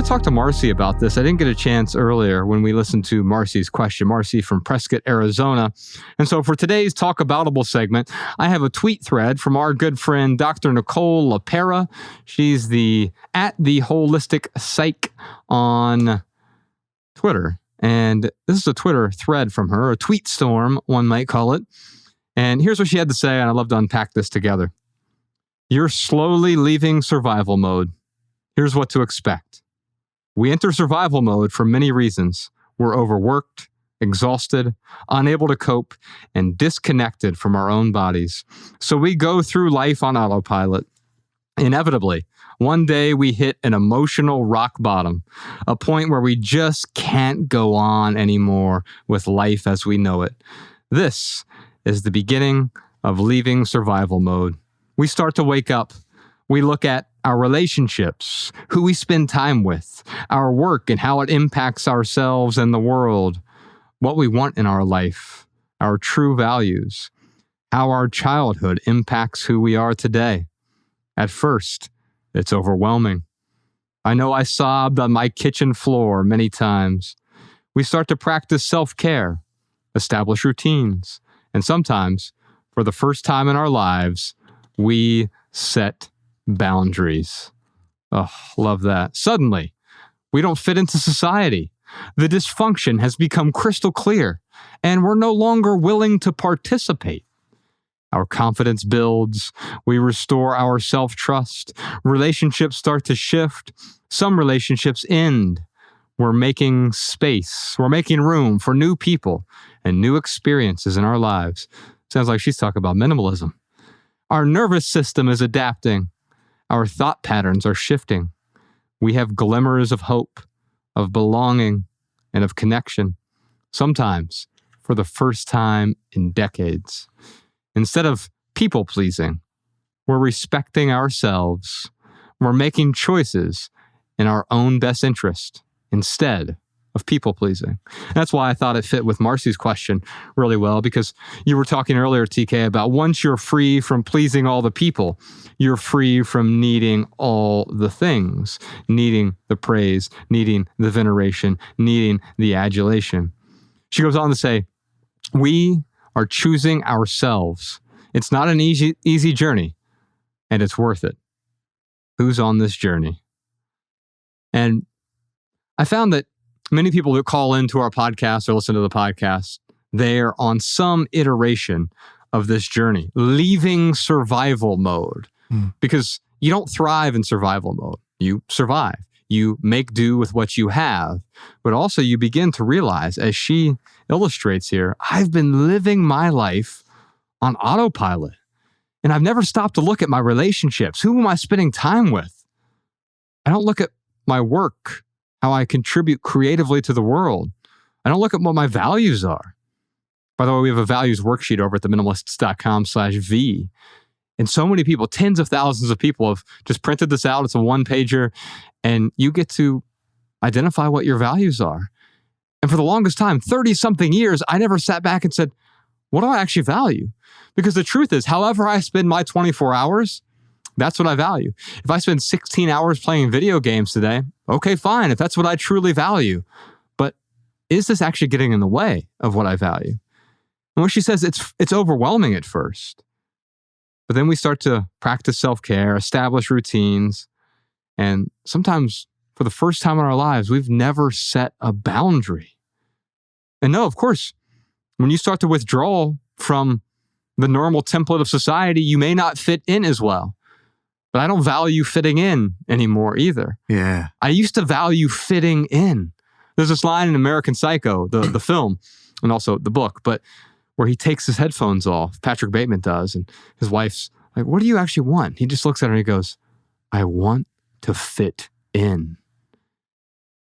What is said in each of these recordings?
to talk to Marcy about this. I didn't get a chance earlier when we listened to Marcy's question. Marcy from Prescott, Arizona. And so for today's Talk Aboutable segment, I have a tweet thread from our good friend, Dr. Nicole LaPera. She's at the Holistic Psych on Twitter. And this is a Twitter thread from her, a tweet storm, one might call it. And here's what she had to say, and I'd love to unpack this together. You're slowly leaving survival mode. Here's what to expect. We enter survival mode for many reasons. We're overworked, exhausted, unable to cope, and disconnected from our own bodies. So we go through life on autopilot. Inevitably, one day we hit an emotional rock bottom, a point where we just can't go on anymore with life as we know it. This is the beginning of leaving survival mode. We start to wake up. We look at our relationships, who we spend time with, our work and how it impacts ourselves and the world, what we want in our life, our true values, how our childhood impacts who we are today. At first, it's overwhelming. I know I sobbed on my kitchen floor many times. We start to practice self-care, establish routines, and sometimes, for the first time in our lives, we set boundaries. Oh, love that. Suddenly, we don't fit into society. The dysfunction has become crystal clear, and we're no longer willing to participate. Our confidence builds. We restore our self-trust. Relationships start to shift. Some relationships end. We're making space. We're making room for new people and new experiences in our lives. Sounds like she's talking about minimalism. Our nervous system is adapting. Our thought patterns are shifting. We have glimmers of hope, of belonging, and of connection. Sometimes for the first time in decades. Instead of people-pleasing, we're respecting ourselves. We're making choices in our own best interest instead of people-pleasing. That's why I thought it fit with Marcy's question really well, because you were talking earlier, TK, about once you're free from pleasing all the people, you're free from needing all the things, needing the praise, needing the veneration, needing the adulation. She goes on to say, we are choosing ourselves. It's not an easy journey, and it's worth it. Who's on this journey? And I found that many people who call into our podcast or listen to the podcast, they're on some iteration of this journey, leaving survival mode. Because you don't thrive in survival mode. You survive. You make do with what you have. But also you begin to realize, as she illustrates here, I've been living my life on autopilot. And I've never stopped to look at my relationships. Who am I spending time with? I don't look at my work, how I contribute creatively to the world. I don't look at what my values are. By the way, we have a values worksheet over at theminimalists.com/V. And so many people, tens of thousands of people have just printed this out. It's a one-pager, and you get to identify what your values are. And for the longest time, 30-something years, I never sat back and said, what do I actually value? Because the truth is, however I spend my 24 hours, that's what I value. If I spend 16 hours playing video games today, okay, fine, if that's what I truly value. But is this actually getting in the way of what I value? And what she says, it's overwhelming at first. But then we start to practice self-care, establish routines, and sometimes for the first time in our lives, we've never set a boundary. And no, of course, when you start to withdraw from the normal template of society, you may not fit in as well. But I don't value fitting in anymore either. Yeah. I used to value fitting in. There's this line in American Psycho, the film, and also the book, but where he takes his headphones off, Patrick Bateman does, and his wife's like, what do you actually want? He just looks at her and he goes, I want to fit in.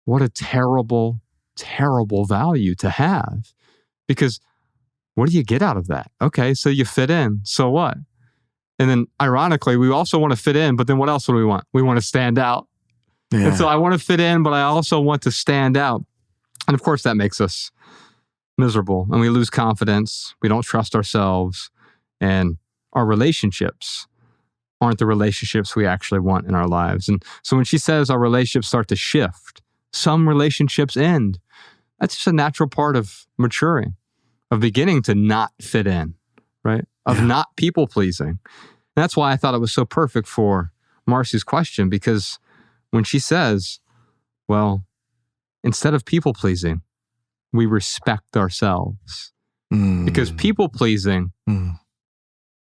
What a terrible, terrible value to have. Because what do you get out of that? Okay, so you fit in, so what? And then ironically, we also want to fit in, but then what else do we want? We want to stand out. Yeah. And so I want to fit in, but I also want to stand out. And of course, that makes us miserable, and we lose confidence. We don't trust ourselves, and our relationships aren't the relationships we actually want in our lives. And so when she says our relationships start to shift, some relationships end, that's just a natural part of maturing, of beginning to not fit in, right? Of not people pleasing. That's why I thought it was so perfect for Marcy's question, because when she says, well, instead of people pleasing, we respect ourselves. Because people pleasing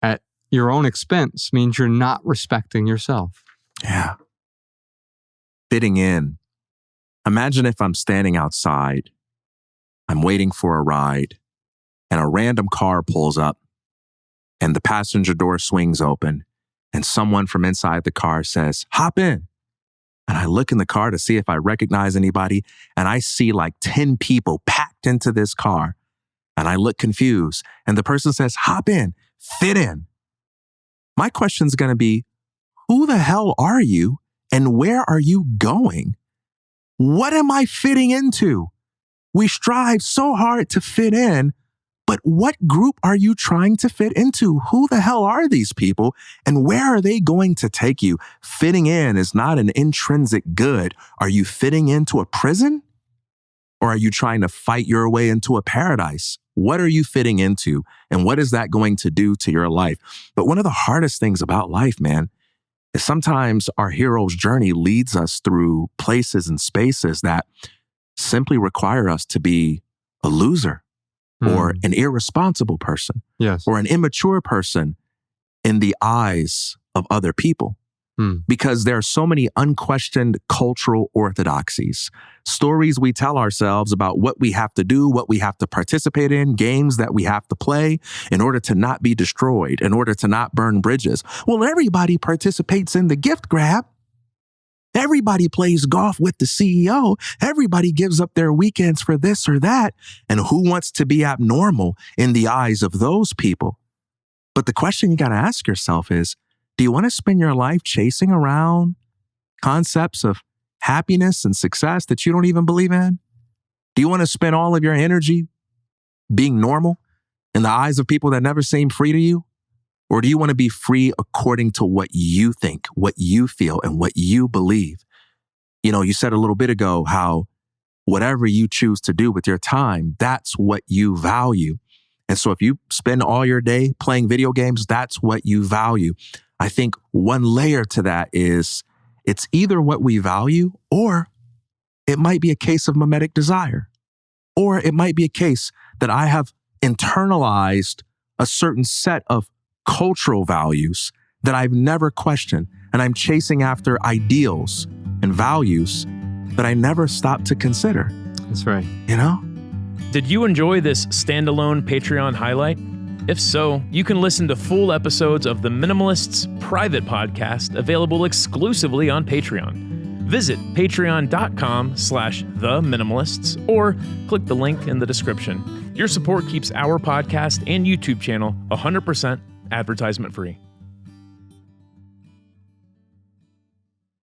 at your own expense means you're not respecting yourself. Yeah. Fitting in. Imagine if I'm standing outside, I'm waiting for a ride, and a random car pulls up, and the passenger door swings open, and someone from inside the car says, "Hop in." And I look in the car to see if I recognize anybody, and I see like 10 people packed into this car. And I look confused, and the person says, "Hop in, fit in." My question's going to be, who the hell are you, and where are you going? What am I fitting into? We strive so hard to fit in, but what group are you trying to fit into? Who the hell are these people, and where are they going to take you? Fitting in is not an intrinsic good. Are you fitting into a prison? Or are you trying to fight your way into a paradise? What are you fitting into? And what is that going to do to your life? But one of the hardest things about life, man, is sometimes our hero's journey leads us through places and spaces that simply require us to be a loser or an irresponsible person or an immature person in the eyes of other people. Because there are so many unquestioned cultural orthodoxies, stories we tell ourselves about what we have to do, what we have to participate in, games that we have to play in order to not be destroyed, in order to not burn bridges. Well, everybody participates in the gift grab. Everybody plays golf with the CEO. Everybody gives up their weekends for this or that. And who wants to be abnormal in the eyes of those people? But the question you got to ask yourself is, do you want to spend your life chasing around concepts of happiness and success that you don't even believe in? Do you want to spend all of your energy being normal in the eyes of people that never seem free to you? Or do you want to be free according to what you think, what you feel, and what you believe? You know, you said a little bit ago how whatever you choose to do with your time, that's what you value. And so if you spend all your day playing video games, that's what you value. I think one layer to that is it's either what we value, or it might be a case of mimetic desire, or it might be a case that I have internalized a certain set of cultural values that I've never questioned, and I'm chasing after ideals and values that I never stopped to consider. That's right. You know? Did you enjoy this standalone Patreon highlight? If so, you can listen to full episodes of the Minimalists private podcast available exclusively on Patreon. Visit patreon.com/theminimalists or click the link in the description. Your support keeps our podcast and YouTube channel 100% advertisement free.